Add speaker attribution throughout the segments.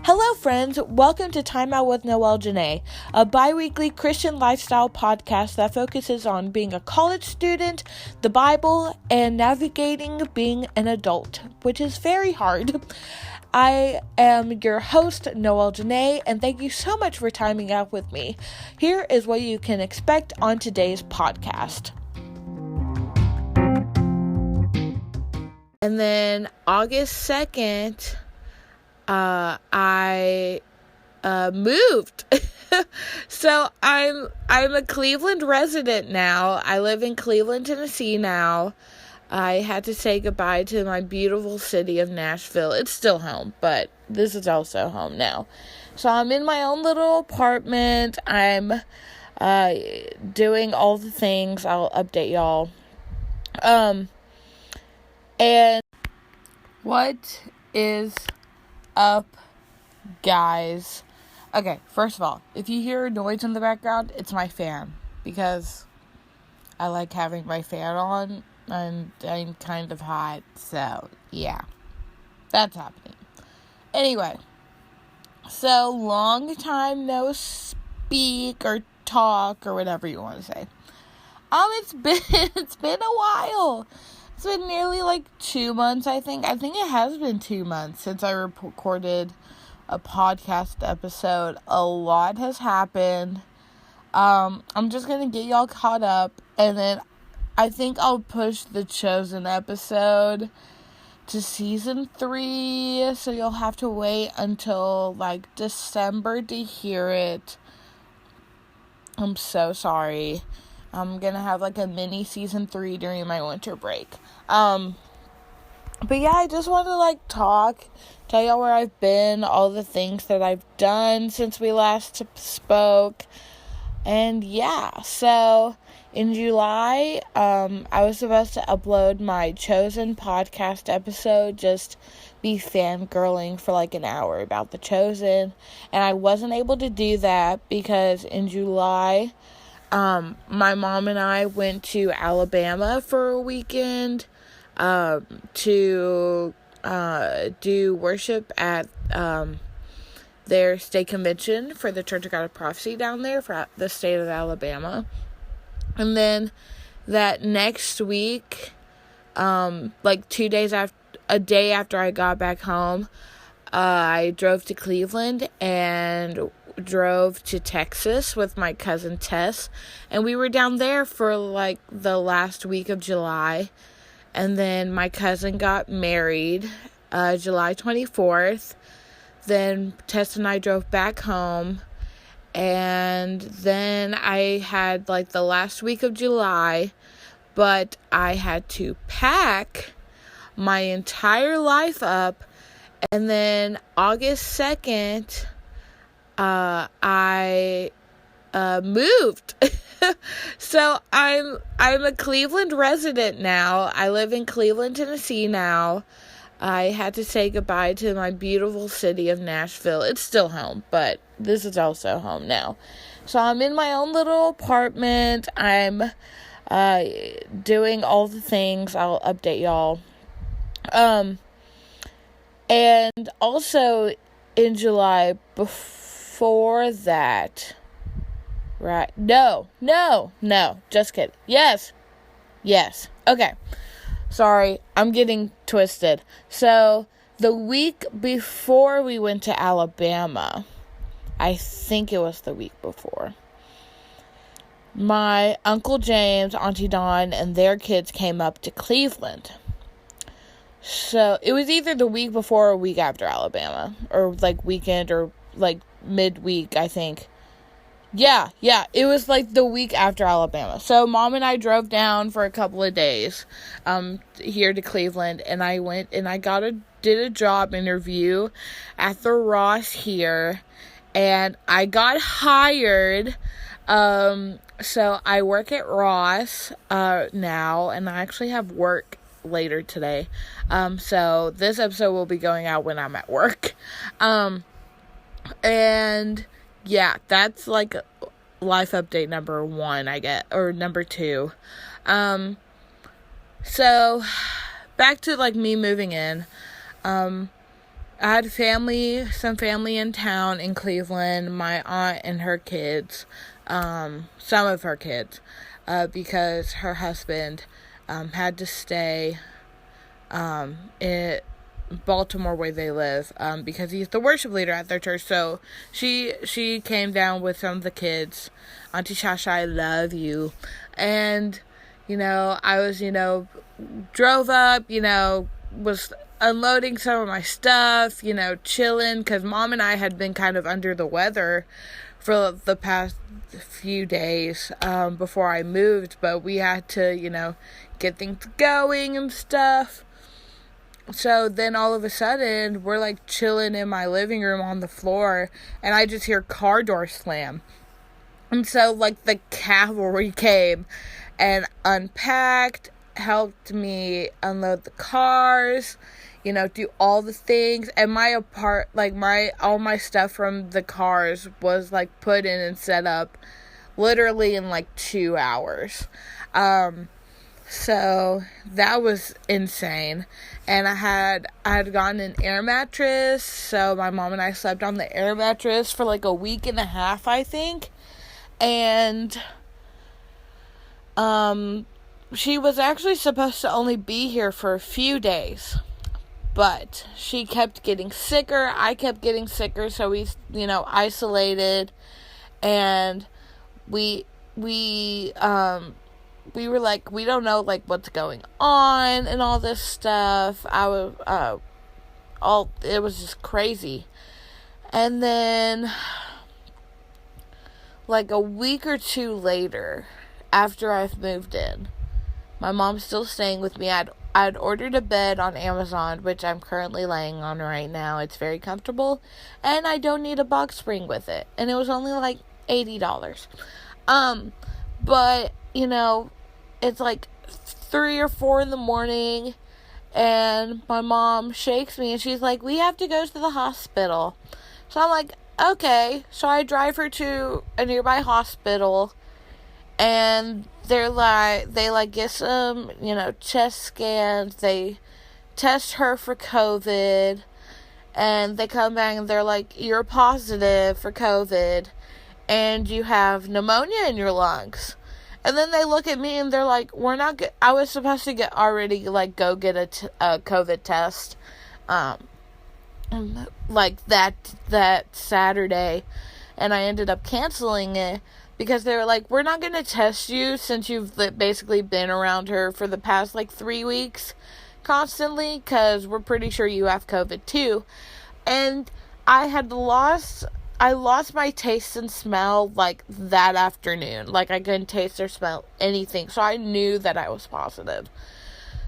Speaker 1: Hello, friends. Welcome to Time Out with Noel, a bi-weekly Christian lifestyle podcast that focuses on being a college student, the Bible, and navigating being an adult, which is very hard. I am your host, Noel, and thank you so much for timing out with me. Here is what you can expect on today's podcast. And then August 2nd, I moved. So I'm a Cleveland resident now. I live in Cleveland, Tennessee now. I had to say goodbye to my beautiful city of Nashville. It's still home, but this is also home now. So I'm in my own little apartment. I'm doing all the things. I'll update y'all. And what is up, guys? Okay, first of all, if you hear a noise in the background, it's my fan, because I like having my fan on, and I'm kind of hot, so yeah, that's happening. Anyway, so long time no speak or talk or whatever you want to say. It's been a while. It's been nearly 2 months, I think. I think it has been 2 months since I recorded a podcast episode. A lot has happened. I'm just going to get y'all caught up, and then I think I'll push the Chosen episode to season 3, so you'll have to wait until December to hear it. I'm so sorry. I'm gonna have a mini season 3 during my winter break. But yeah, I just want to tell y'all where I've been, all the things that I've done since we last spoke. And yeah, so in July, I was supposed to upload my Chosen podcast episode, just be fangirling for an hour about the Chosen. And I wasn't able to do that because in July, my mom and I went to Alabama for a weekend, to, do worship at, their state convention for the Church of God of Prophecy down there for the state of Alabama. And then that next week, 2 days after, a day after I got back home, I drove to Cleveland and drove to Texas with my cousin Tess, and we were down there for the last week of July. And then my cousin got married July 24th. Then Tess and I drove back home, and then I had the last week of July, but I had to pack my entire life up. And then August 2nd, I moved. So I'm a Cleveland resident now. I live in Cleveland, Tennessee now. I had to say goodbye to my beautiful city of Nashville. It's still home, but this is also home now. So I'm in my own little apartment. I'm doing all the things. I'll update y'all. And also in July, before that, right? No, just kidding. Yes, okay. Sorry, I'm getting twisted. So, the week before we went to Alabama, I think it was the week before, my Uncle James, Auntie Dawn, and their kids came up to Cleveland. So, it was either the week before or week after Alabama, or weekend or midweek, I think. Yeah, it was the week after Alabama. So Mom and I drove down for a couple of days here to Cleveland, and I went and I did a job interview at the Ross here, and I got hired. So I work at Ross now, and I actually have work later today. So this episode will be going out when I'm at work. And yeah, that's life update number 1, I guess, or number 2. So back to me moving in. I had some family in town in Cleveland, my aunt and her kids, some of her kids, because her husband had to stay in Baltimore where they live, because he's the worship leader at their church. So she came down with some of the kids. Auntie Shasha, I love you. And, I was, drove up, was unloading some of my stuff, chilling, because Mom and I had been kind of under the weather for the past few days before I moved, but we had to, get things going and stuff. So then all of a sudden, we're like chilling in my living room on the floor, and I just hear car door slam. And so like the cavalry came and unpacked, helped me unload the cars, do all the things, and all my stuff from the cars was like put in and set up literally in like 2 hours. So that was insane. And I had gotten an air mattress, so my mom and I slept on the air mattress for like a week and a half, I think. And she was actually supposed to only be here for a few days, but she kept getting sicker. I kept getting sicker, so we, isolated, and we were like, we don't know, like, what's going on and all this stuff. It was just crazy. And then, like, a week or two later, after I've moved in, my mom's still staying with me. I'd ordered a bed on Amazon, which I'm currently laying on right now. It's very comfortable, and I don't need a box spring with it. And it was only like $80. But, it's like 3 or 4 in the morning, and my mom shakes me, and she's like, we have to go to the hospital. So I'm like, okay. So I drive her to a nearby hospital, and they get some, chest scans. They test her for COVID, and they come back and they're like, you're positive for COVID, and you have pneumonia in your lungs. And then they look at me and they're like, I was supposed to go get a COVID test, like that Saturday, and I ended up canceling it because they were like, we're not going to test you since you've basically been around her for the past 3 weeks constantly, because we're pretty sure you have COVID too. And I lost my taste and smell that afternoon. I couldn't taste or smell anything. So I knew that I was positive.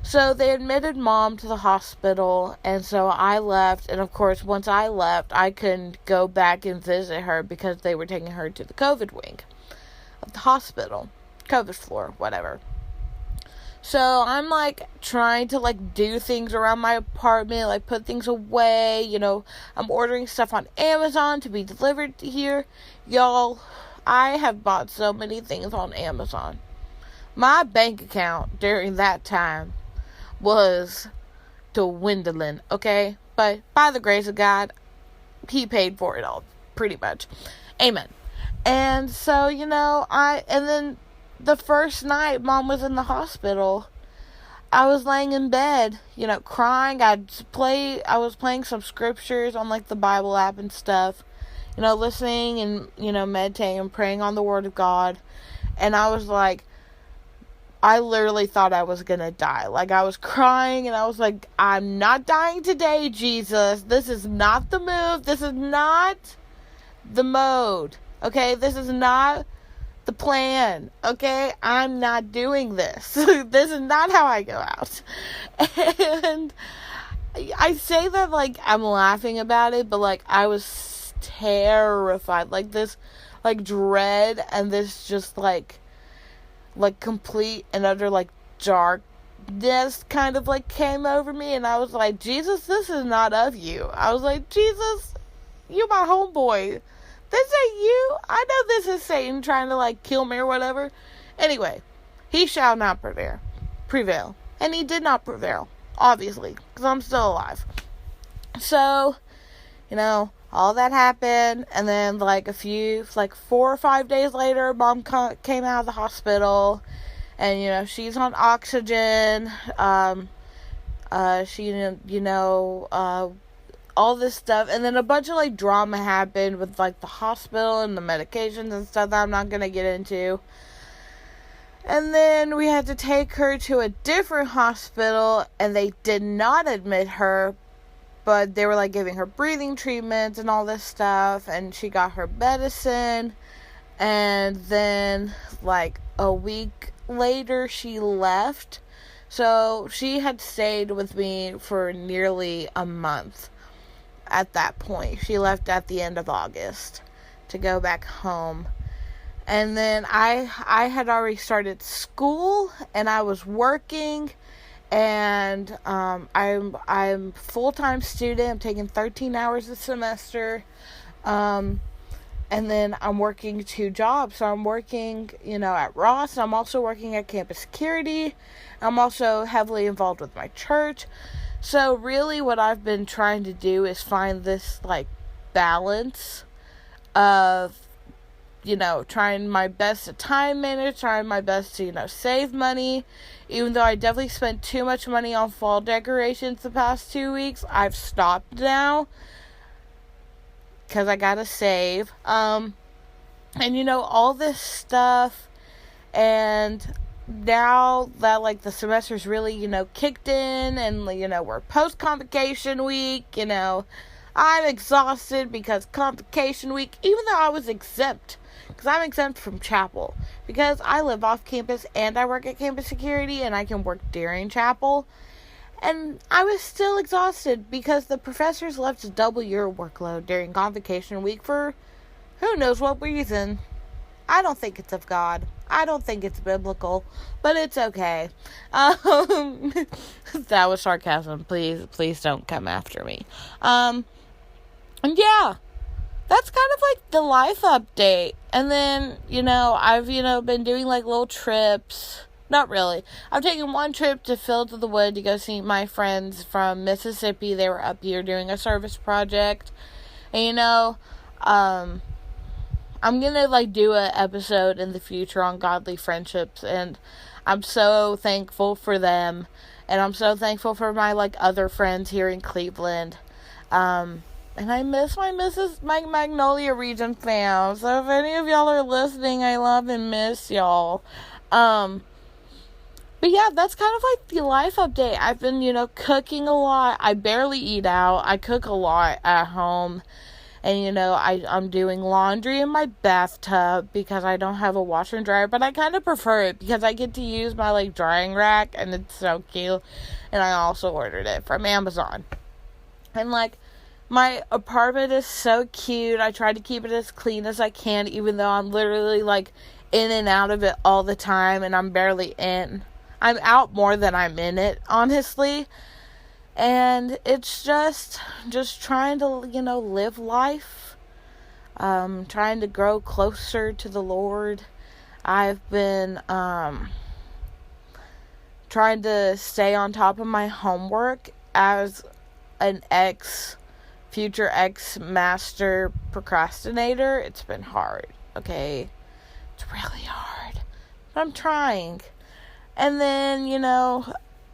Speaker 1: So they admitted Mom to the hospital, and so I left. And of course, once I left, I couldn't go back and visit her because they were taking her to the COVID wing of the hospital. COVID floor, whatever. So I'm trying to do things around my apartment, put things away, I'm ordering stuff on Amazon to be delivered here. Y'all, I have bought so many things on Amazon. My bank account during that time was dwindling, okay? But by the grace of God, He paid for it all, pretty much. Amen. And so, and then the first night Mom was in the hospital, I was laying in bed, crying. I was playing some scriptures on the Bible app and stuff, listening and, meditating and praying on the Word of God. And I was I literally thought I was gonna die. I was crying and I was like, I'm not dying today, Jesus. This is not the move. This is not the mode. Okay? This is not the plan. Okay? I'm not doing this. This is not how I go out. And I say that I'm laughing about it, but I was terrified. This dread and this just complete and utter darkness kind of came over me, and I was like, Jesus, this is not of you. I was like, Jesus, you my homeboy. This ain't you. I know this is Satan trying to kill me or whatever. Anyway, he shall not prevail. And he did not prevail, obviously, because I'm still alive. So, all that happened, and then, 4 or 5 days later, Mom came out of the hospital, and, she's on oxygen, all this stuff, and then a bunch of, drama happened with, the hospital and the medications and stuff that I'm not gonna get into. And then we had to take her to a different hospital, and they did not admit her, but they were, giving her breathing treatments and all this stuff, and she got her medicine, and then, a week later, she left. So, she had stayed with me for nearly a month at that point. She left at the end of August to go back home. And then I had already started school, and I was working, and I'm full-time student. I'm taking 13 hours a semester, and then I'm working 2 jobs. So I'm working, at Ross. I'm also working at campus security. I'm also heavily involved with my church. So really what I've been trying to do is find this, balance of, trying my best to time manage, trying my best to, save money. Even though I definitely spent too much money on fall decorations the past 2 weeks, I've stopped now because I gotta save. And, all this stuff. And now that, the semester's really, kicked in, and, we're post-convocation week, I'm exhausted because convocation week, even though I was exempt, because I'm exempt from chapel, because I live off campus and I work at campus security, and I can work during chapel, and I was still exhausted because the professors left to double your workload during convocation week for who knows what reason. I don't think it's of God. I don't think it's biblical, but it's okay. That was sarcasm. Please don't come after me. And yeah, that's kind of the life update. And then, I've, been doing little trips. Not really. I've taken one trip to Field of the Wood to go see my friends from Mississippi. They were up here doing a service project. And, I'm gonna, do an episode in the future on godly friendships, and I'm so thankful for them, and I'm so thankful for my, other friends here in Cleveland, and I miss my Magnolia Region fam, so if any of y'all are listening, I love and miss y'all. But yeah, that's kind of the life update. I've been, cooking a lot. I barely eat out. I cook a lot at home. And, I'm doing laundry in my bathtub because I don't have a washer and dryer. But I kind of prefer it because I get to use my, drying rack. And it's so cute. And I also ordered it from Amazon. And, my apartment is so cute. I try to keep it as clean as I can. Even though I'm literally, in and out of it all the time. And I'm barely in. I'm out more than I'm in it, honestly. And it's just trying to, live life, trying to grow closer to the Lord. I've been, trying to stay on top of my homework as an future ex-master procrastinator. It's been hard, okay? It's really hard, but I'm trying. And then,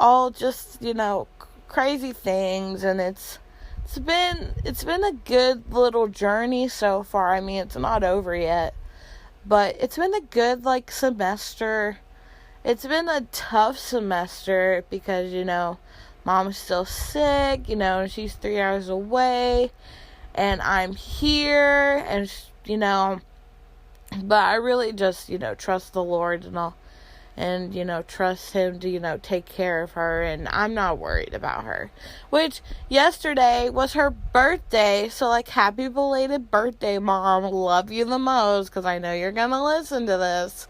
Speaker 1: all just, crazy things, and it's been a good little journey so far. I mean, it's not over yet, but it's been a good semester. It's been a tough semester because Mom's still sick, she's 3 hours away, and I'm here, and but I really just trust the Lord and all. And, trust him to, take care of her. And I'm not worried about her. Which, yesterday was her birthday. So, happy belated birthday, Mom. Love you the most. Because I know you're going to listen to this.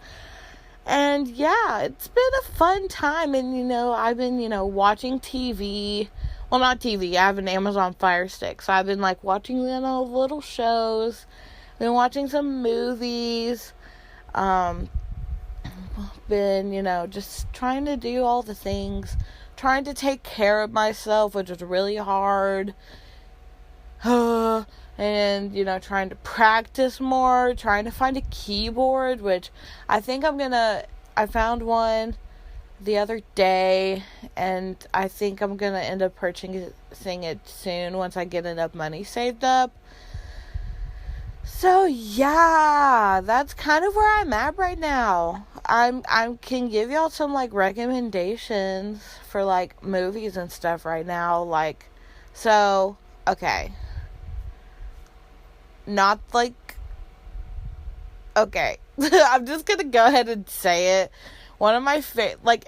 Speaker 1: And, yeah, it's been a fun time. And, I've been, watching TV. Well, not TV. I have an Amazon Fire Stick. So, I've been, watching, little shows. Been watching some movies. Been, just trying to do all the things, trying to take care of myself, which is really hard, and, trying to practice more, trying to find a keyboard, which I think I found one the other day, and I think I'm gonna end up purchasing it soon once I get enough money saved up. So yeah, that's kind of where I'm at right now. I can give y'all some like recommendations for like movies and stuff right now. Like, so okay, not like okay. I'm just gonna go ahead and say it. One of my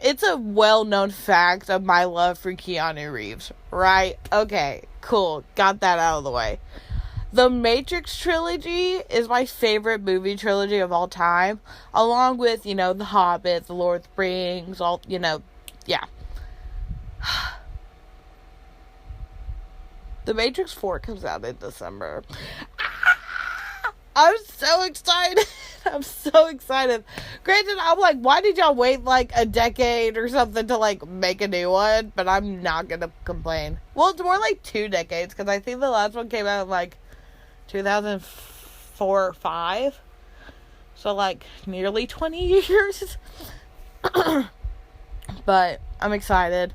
Speaker 1: it's a well-known fact of my love for Keanu Reeves, right? Okay, cool. Got that out of the way. The Matrix trilogy is my favorite movie trilogy of all time, along with, The Hobbit, The Lord of the Rings, yeah. The Matrix 4 comes out in December. I'm so excited. I'm so excited. Granted, I'm like, why did y'all wait like a decade or something to like make a new one? But I'm not gonna complain. Well, it's more like 2 decades, because I think the last one came out in like 2004 or 5. So like nearly 20 years. But I'm excited.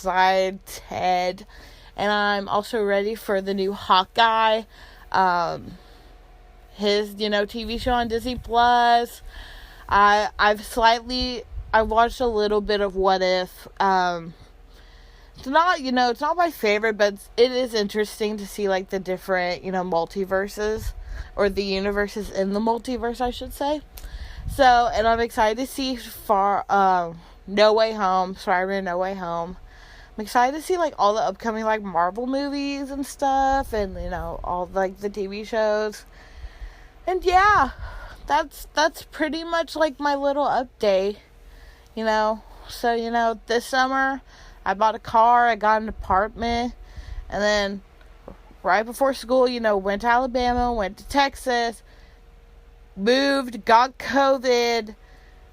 Speaker 1: And I'm also ready for the new Hawkeye. His, TV show on Disney Plus. I've watched a little bit of What If. It's not, it's not my favorite, but it is interesting to see, like, the different, multiverses, or the universes in the multiverse, I should say. So, and I'm excited to see No Way Home, Spider-Man No Way Home. I'm excited to see, like, all the upcoming, like, Marvel movies and stuff, and, all, like, the TV shows. And yeah, that's pretty much like my little update, So, this summer I bought a car, I got an apartment, and then right before school, went to Alabama, went to Texas, moved, got COVID,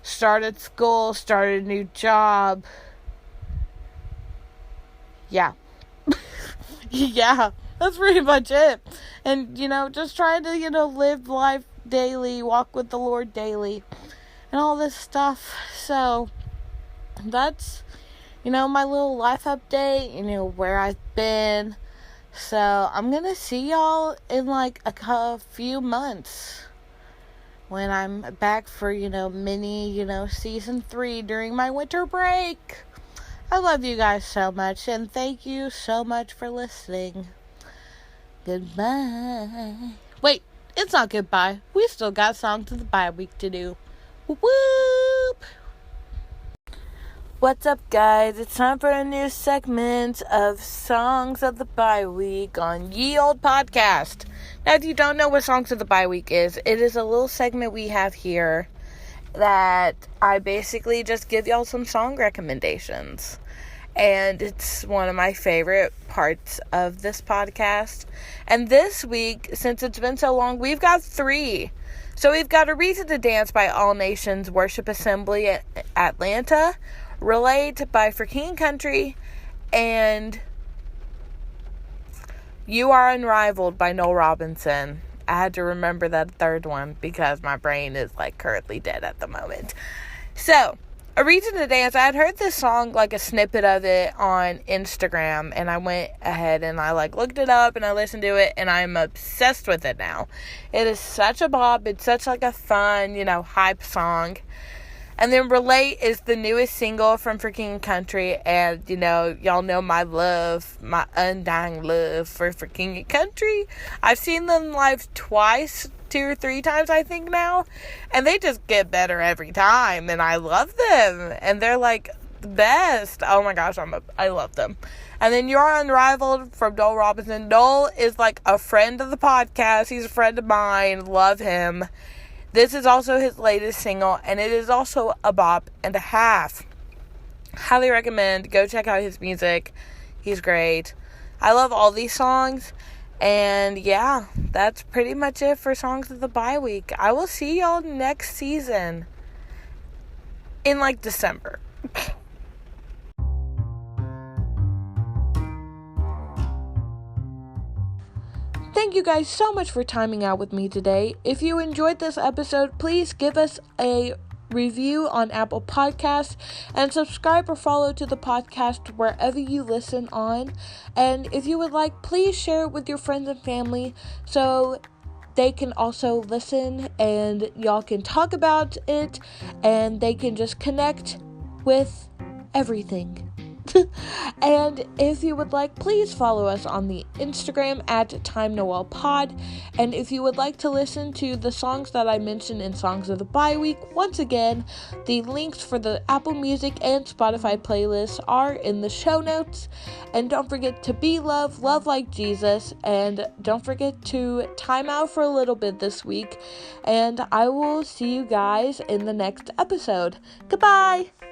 Speaker 1: started school, started a new job. Yeah. Yeah. That's pretty much it. And, just trying to, live life daily, walk with the Lord daily, and all this stuff. So, that's, my little life update, where I've been. So, I'm going to see y'all in, like, a few months, when I'm back for, mini, season 3 during my winter break. I love you guys so much, and thank you so much for listening. Goodbye. Wait, it's not goodbye. We still got songs of the BiWeek to do. Whoop! What's up, guys? It's time for a new segment of Songs of the BiWeek on Ye Old Podcast. Now, if you don't know what Songs of the BiWeek is, it is a little segment we have here that I basically just give y'all some song recommendations. And it's one of my favorite parts of this podcast. And this week, since it's been so long, we've got 3. So we've got A Reason to Dance by All Nations Worship Assembly Atlanta, Relate by For King and Country, and You Are Unrivaled by Noel Robinson. I had to remember that third one because my brain is like currently dead at the moment. So, A Reason to Dance, I had heard this song, like a snippet of it on Instagram, and I went ahead and I like looked it up and I listened to it, and I'm obsessed with it now. It is such a bop. It's such like a fun, hype song. And then Relate is the newest single from For King and Country, and y'all know my love, my undying love for King and Country. I've seen them live twice, 2 or 3 times I think now, and they just get better every time, and I love them, and they're like the best. Oh my gosh, I love them. And then You're Unrivaled from Noel Robinson. Noel is like a friend of the podcast. He's a friend of mine. Love him. This is also his latest single, and it is also a bop and a half. Highly recommend. Go check out his music. He's great. I love all these songs. And yeah, that's pretty much it for Songs of the BiWeek. I will see y'all next season in like December. Thank you guys so much for timing out with me today. If you enjoyed this episode, please give us a review on Apple Podcasts and subscribe or follow to the podcast wherever you listen on. And if you would like, please share it with your friends and family so they can also listen and y'all can talk about it and they can just connect with everything. And if you would like, please follow us on the Instagram at TimeNoelPod. And if you would like to listen to the songs that I mentioned in Songs of the BiWeek, once again, the links for the Apple Music and Spotify playlists are in the show notes. And don't forget to be love like Jesus, and don't forget to time out for a little bit this week. And I will see you guys in the next episode. Goodbye!